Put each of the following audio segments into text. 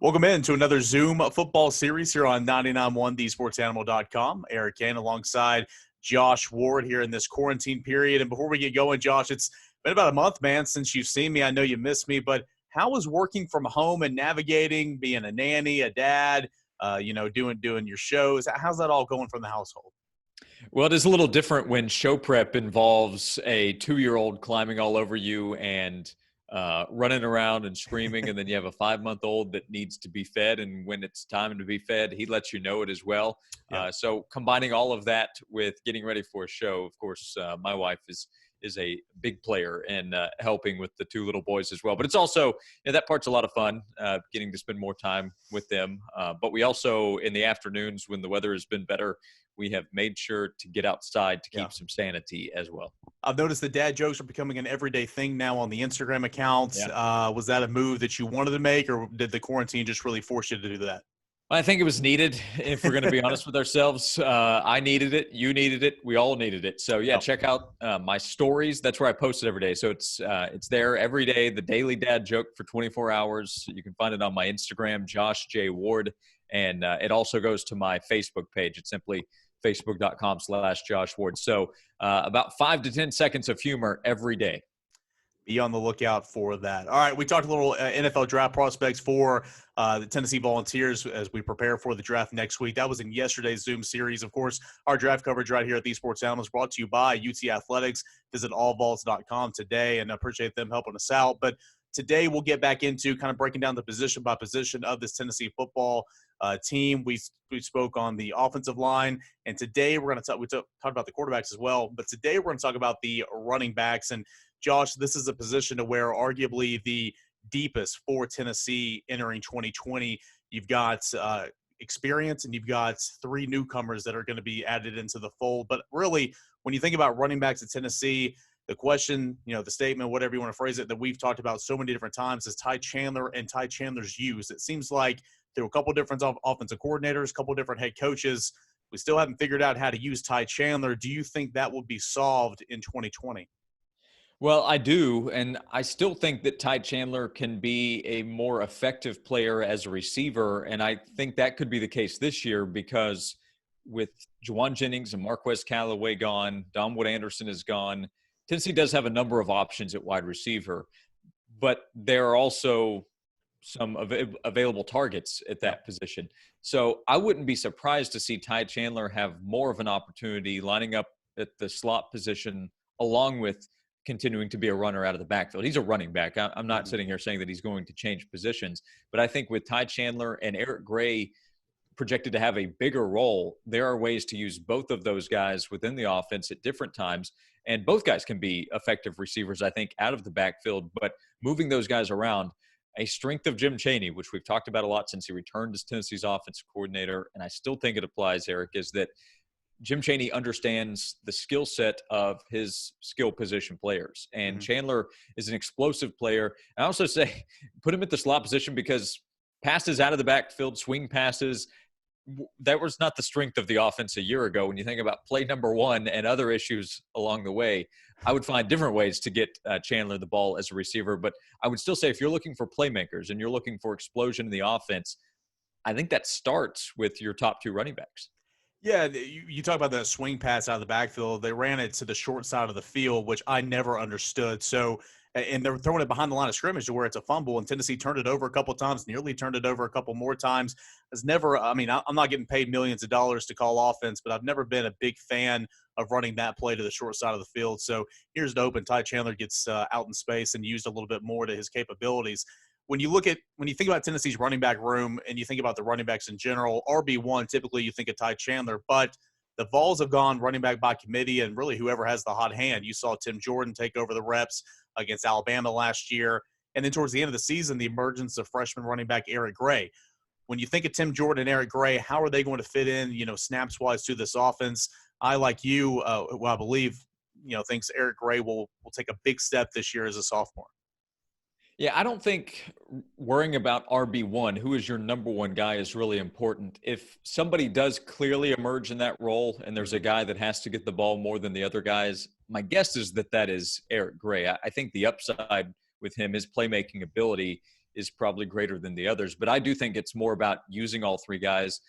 Welcome in to another Zoom football series here on 99.1 thesportsanimal.com. Eric Cain alongside Josh Ward here in this quarantine period. And before we get going, Josh, it's been about a month, man, since you've seen me. I know you missed me, but how is working from home and navigating, being a nanny, a dad, doing your shows? How's that all going from the household? Well, it is a little different when show prep involves a 2-year-old climbing all over you and running around and screaming, and then you have a 5-month-old that needs to be fed, and when it's time to be fed, he lets you know it as well. Yeah. So combining all of that with getting ready for a show, of course, my wife is a big player in helping with the 2 little boys as well. But it's also, that part's a lot of fun, getting to spend more time with them. But we also, in the afternoons when the weather has been better, we have made sure to get outside to keep some sanity as well. I've noticed the dad jokes are becoming an everyday thing now on the Instagram accounts. Yeah. Was that a move that you wanted to make, or did the quarantine just really force you to do that? I think it was needed, if we're going to be honest with ourselves. I needed it. You needed it. We all needed it. So, yeah, check out my stories. That's where I post it every day. So it's there every day, the daily dad joke for 24 hours. You can find it on my Instagram, Josh J. Ward. And it also goes to my Facebook page. It's simply facebook.com/Josh Ward. So about 5 to 10 seconds of humor every day. Be on the lookout for that. All right, we talked a little NFL draft prospects for the Tennessee Volunteers as we prepare for the draft next week. That was in yesterday's Zoom series. Of course, our draft coverage right here at The Sports Animal is brought to you by UT Athletics. Visit allvols.com today, and I appreciate them helping us out. But today we'll get back into kind of breaking down the position by position of this Tennessee football team. We spoke on the offensive line, and today we're going to talk about the quarterbacks as well. But today we're going to talk about the running backs. And Josh, this is a position to where arguably the deepest for Tennessee entering 2020. You've got experience, and you've got 3 newcomers that are going to be added into the fold. But really, when you think about running backs at Tennessee, the question, the statement, whatever you want to phrase it, that we've talked about so many different times is Ty Chandler and Ty Chandler's use. It seems like there were a couple different offensive coordinators, a couple different head coaches. We still haven't figured out how to use Ty Chandler. Do you think that will be solved in 2020? Well, I do, and I still think that Ty Chandler can be a more effective player as a receiver, and I think that could be the case this year because with Juwan Jennings and Marquez Callaway gone, Dom Wood-Anderson is gone, Tennessee does have a number of options at wide receiver, but there are also some available targets at that position. So I wouldn't be surprised to see Ty Chandler have more of an opportunity lining up at the slot position along with continuing to be a runner out of the backfield. He's a running back. I'm not sitting here saying that he's going to change positions, but I think with Ty Chandler and Eric Gray projected to have a bigger role, there are ways to use both of those guys within the offense at different times. And both guys can be effective receivers, I think, out of the backfield, but moving those guys around, a strength of Jim Chaney, which we've talked about a lot since he returned as Tennessee's offensive coordinator, and I still think it applies, Eric, is that Jim Chaney understands the skill set of his skill position players. And Chandler is an explosive player. I also say put him at the slot position because passes out of the backfield, swing passes, that was not the strength of the offense a year ago. When you think about play number 1 and other issues along the way, I would find different ways to get Chandler the ball as a receiver. But I would still say if you're looking for playmakers and you're looking for explosion in the offense, I think that starts with your top 2 running backs. Yeah, you talk about the swing pass out of the backfield. They ran it to the short side of the field, which I never understood. So, and they're throwing it behind the line of scrimmage to where it's a fumble, and Tennessee turned it over a couple of times, nearly turned it over a couple more times. I'm not getting paid millions of dollars to call offense, but I've never been a big fan of running that play to the short side of the field. So here's the open. Ty Chandler gets out in space and used a little bit more to his capabilities. When you think about Tennessee's running back room and you think about the running backs in general, RB1, typically you think of Ty Chandler, but the Vols have gone running back by committee and really whoever has the hot hand. You saw Tim Jordan take over the reps against Alabama last year. And then towards the end of the season, the emergence of freshman running back Eric Gray. When you think of Tim Jordan and Eric Gray, how are they going to fit in, snaps-wise to this offense? I, like you, who I believe, thinks Eric Gray will take a big step this year as a sophomore. Yeah, I don't think worrying about RB1, who is your number 1 guy, is really important. If somebody does clearly emerge in that role and there's a guy that has to get the ball more than the other guys, my guess is that is Eric Gray. I think the upside with him, his playmaking ability, is probably greater than the others. But I do think it's more about using all three guys,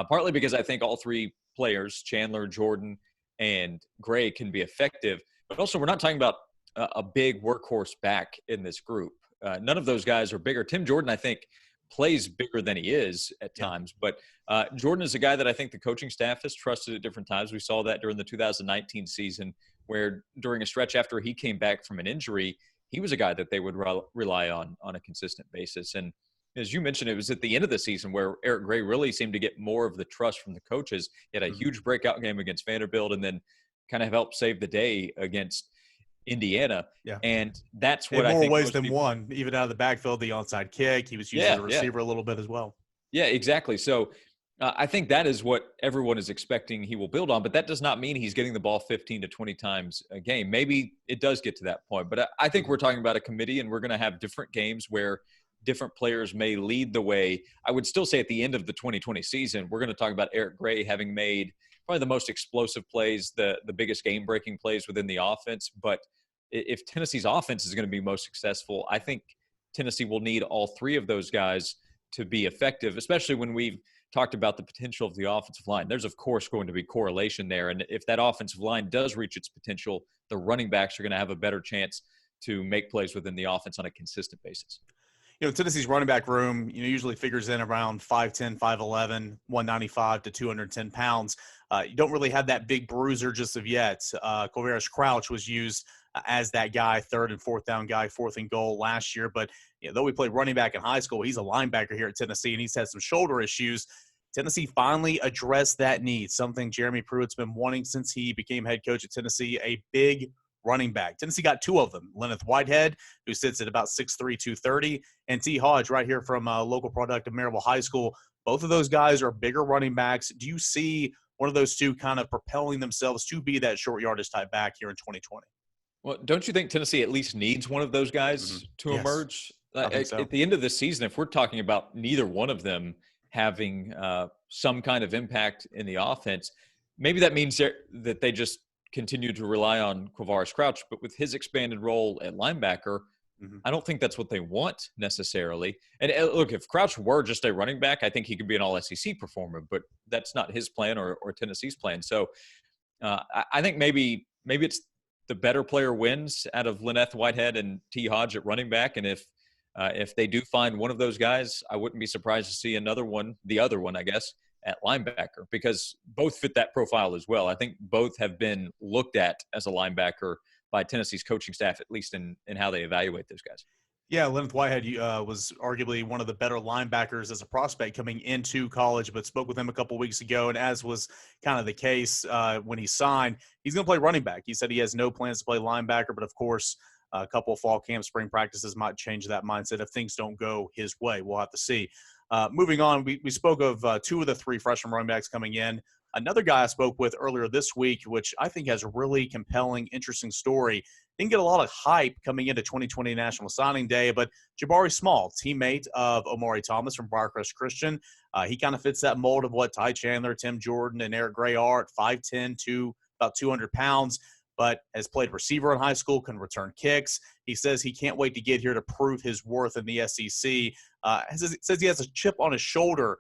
partly because I think all three players, Chandler, Jordan, and Gray, can be effective. But also, we're not talking about a big workhorse back in this group. None of those guys are bigger. Tim Jordan, I think, plays bigger than he is at times. But Jordan is a guy that I think the coaching staff has trusted at different times. We saw that during the 2019 season, where during a stretch after he came back from an injury, he was a guy that they would rely on a consistent basis. And as you mentioned, it was at the end of the season where Eric Gray really seemed to get more of the trust from the coaches. He had a huge breakout game against Vanderbilt and then kind of helped save the day against Indiana. Yeah. And that's what in I more think ways than one, even out of the backfield, the onside kick. He was used as a receiver a little bit as well. Yeah, exactly. So I think that is what everyone is expecting he will build on, but that does not mean he's getting the ball 15 to 20 times a game. Maybe it does get to that point, but I think we're talking about a committee, and we're going to have different games where different players may lead the way. I would still say at the end of the 2020 season, we're going to talk about Eric Gray having made probably the most explosive plays, the biggest game-breaking plays within the offense. But if Tennessee's offense is going to be most successful, I think Tennessee will need all three of those guys to be effective, especially when we've talked about the potential of the offensive line. There's, of course, going to be correlation there. And if that offensive line does reach its potential, the running backs are going to have a better chance to make plays within the offense on a consistent basis. Tennessee's running back room, usually figures in around 5'10", 5'11", 195 to 210 pounds. You don't really have that big bruiser just of yet. Quavaris Crouch was used as that guy, third and fourth down guy, fourth and goal last year. But though we played running back in high school, he's a linebacker here at Tennessee, and he's had some shoulder issues. Tennessee finally addressed that need, something Jeremy Pruitt's been wanting since he became head coach at Tennessee, a big running back. Tennessee got two of them, Lenneth Whitehead, who sits at about 6'3", 230, and T. Hodge right here from local product of Maryville High School. Both of those guys are bigger running backs. Do you see one of those two kind of propelling themselves to be that short yardage type back here in 2020? Well, don't you think Tennessee at least needs one of those guys to emerge? I think so. At the end of the season, if we're talking about neither one of them having some kind of impact in the offense, maybe that means that they just continue to rely on Quavaris Crouch. But with his expanded role at linebacker, I don't think that's what they want necessarily. And look, if Crouch were just a running back, I think he could be an all-SEC performer, but that's not his plan or Tennessee's plan. So I think maybe it's the better player wins out of Lenneth Whitehead and T. Hodge at running back. And if they do find one of those guys, I wouldn't be surprised to see the other one, I guess, at linebacker, because both fit that profile as well. I think both have been looked at as a linebacker by Tennessee's coaching staff, at least in how they evaluate those guys. Yeah, Lenneth Whitehead was arguably one of the better linebackers as a prospect coming into college, but spoke with him a couple weeks ago, and as was kind of the case when he signed, he's going to play running back. He said he has no plans to play linebacker, but of course, a couple of fall camp, spring practices might change that mindset if things don't go his way. We'll have to see. Moving on, we spoke of two of the three freshman running backs coming in. Another guy I spoke with earlier this week, which I think has a really compelling, interesting story. Didn't get a lot of hype coming into 2020 National Signing Day, but Jabari Small, teammate of Omari Thomas from Briarcrest Christian. He kind of fits that mold of what Ty Chandler, Tim Jordan, and Eric Gray are at 5'10" to about 200 pounds, but has played receiver in high school, can return kicks. He says he can't wait to get here to prove his worth in the SEC. Says he has a chip on his shoulder.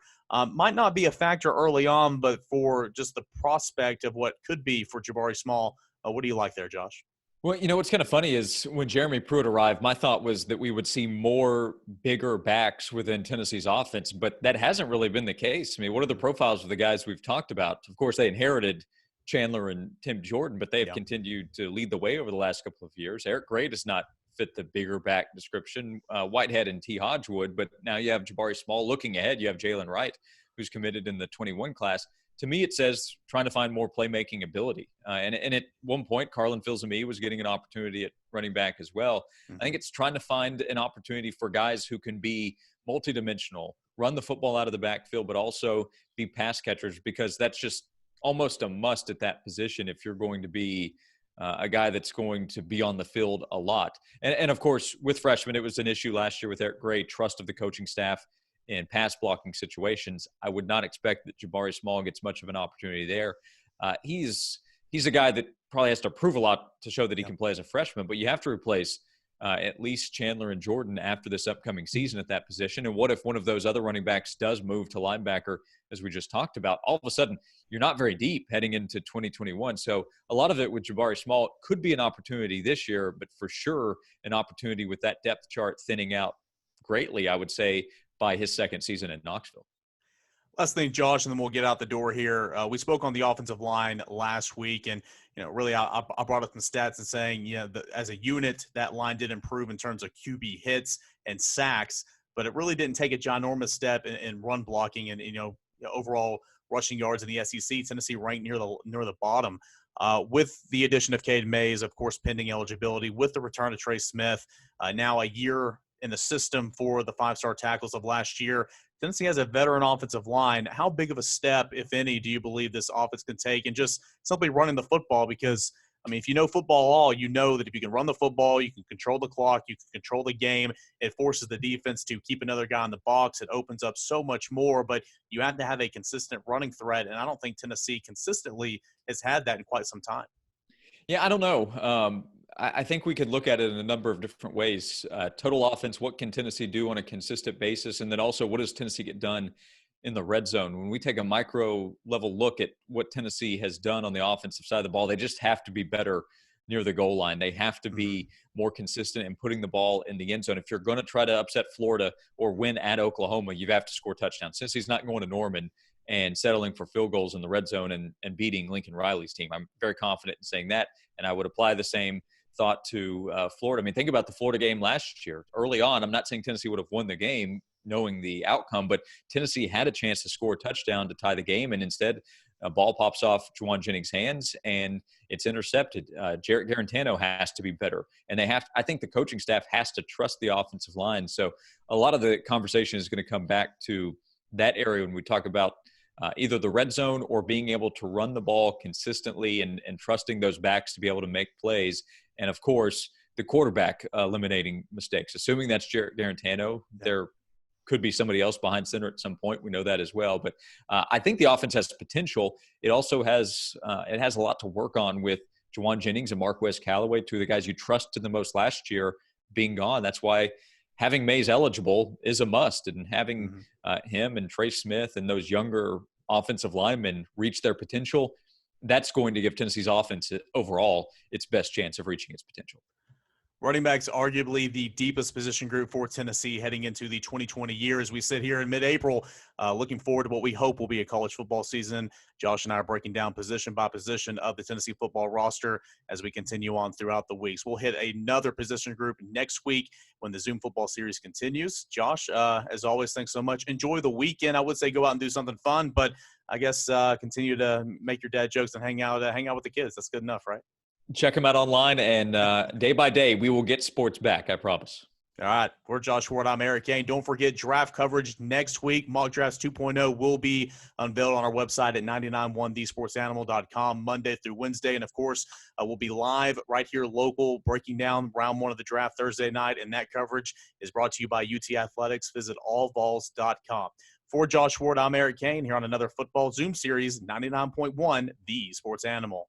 Might not be a factor early on, but for just the prospect of what could be for Jabari Small, what do you like there, Josh? Well, what's kind of funny is when Jeremy Pruitt arrived, my thought was that we would see more bigger backs within Tennessee's offense, but that hasn't really been the case. I mean, what are the profiles of the guys we've talked about? Of course, they inherited Chandler and Tim Jordan, but they have continued to lead the way over the last couple of years. Eric Gray does not fit the bigger back description. Whitehead and T. Hodge would, but now you have Jabari Small. Looking ahead, you have Jalen Wright, who's committed in the 21 class. To me, it says trying to find more playmaking ability. And at one point, Carlin Filzami was getting an opportunity at running back as well. I think it's trying to find an opportunity for guys who can be multidimensional, run the football out of the backfield, but also be pass catchers, because that's just almost a must at that position if you're going to be a guy that's going to be on the field a lot. And of course, with freshmen, it was an issue last year with Eric Gray, trust of the coaching staff in pass blocking situations. I would not expect that Jabari Small gets much of an opportunity there. He's a guy that probably has to prove a lot to show that he can play as a freshman, but you have to replace at least Chandler and Jordan after this upcoming season at that position? And what if one of those other running backs does move to linebacker, as we just talked about? All of a sudden, you're not very deep heading into 2021. So a lot of it with Jabari Small could be an opportunity this year, but for sure an opportunity with that depth chart thinning out greatly, I would say, by his second season in Knoxville. Last thing, Josh, and then we'll get out the door here. We spoke on the offensive line last week, and really, I brought up some stats and saying, as a unit, that line did improve in terms of QB hits and sacks, but it really didn't take a ginormous step in run blocking and overall rushing yards in the SEC. Tennessee ranked near the bottom. With the addition of Cade Mays, of course, pending eligibility, with the return of Trey Smith, now a year in the system for the five-star tackles of last year. Tennessee has a veteran offensive line. How big of a step, if any, do you believe this offense can take in just simply running the football? Because, if you know football at all, you know that if you can run the football, you can control the clock, you can control the game. It forces the defense to keep another guy in the box. It opens up so much more, but you have to have a consistent running threat, and I don't think Tennessee consistently has had that in quite some time. Yeah, I don't know. I think we could look at it in a number of different ways. Total offense, what can Tennessee do on a consistent basis? And then also, what does Tennessee get done in the red zone? When we take a micro level look at what Tennessee has done on the offensive side of the ball, they just have to be better near the goal line. They have to be more consistent in putting the ball in the end zone. If you're going to try to upset Florida or win at Oklahoma, you have to score touchdowns. Tennessee's not going to Norman and settling for field goals in the red zone and beating Lincoln Riley's team. I'm very confident in saying that, and I would apply the same thought to Florida. Think about the Florida game last year. Early on, I'm not saying Tennessee would have won the game knowing the outcome, but Tennessee had a chance to score a touchdown to tie the game, and instead a ball pops off Juwan Jennings' hands and it's intercepted. Jarrett Garantano has to be better, and I think the coaching staff has to trust the offensive line. So a lot of the conversation is going to come back to that area when we talk about either the red zone or being able to run the ball consistently and trusting those backs to be able to make plays. And, of course, the quarterback eliminating mistakes. Assuming that's Jarrett Garantano, there could be somebody else behind center at some point. We know that as well. But I think the offense has potential. It also has a lot to work on with Juwan Jennings and Marquez Callaway, two of the guys you trusted the most last year, being gone. That's why having Mays eligible is a must, and having him and Trey Smith and those younger offensive linemen reach their potential, that's going to give Tennessee's offense overall its best chance of reaching its potential. Running backs, arguably the deepest position group for Tennessee heading into the 2020 year. As we sit here in mid-April, looking forward to what we hope will be a college football season. Josh and I are breaking down position by position of the Tennessee football roster as we continue on throughout the weeks. We'll hit another position group next week when the Zoom football series continues. Josh, as always, thanks so much. Enjoy the weekend. I would say go out and do something fun, but I guess continue to make your dad jokes and hang out with the kids. That's good enough, right? Check them out online, and day by day, we will get sports back, I promise. All right. For Josh Ward, I'm Eric Cain. Don't forget draft coverage next week. Mock Drafts 2.0 will be unveiled on our website at 991thesportsanimal.com Monday through Wednesday. And, of course, we'll be live right here local, breaking down round one of the draft Thursday night. And that coverage is brought to you by UT Athletics. Visit allvols.com. For Josh Ward, I'm Eric Cain here on another football Zoom series, 99.1 The Sports Animal.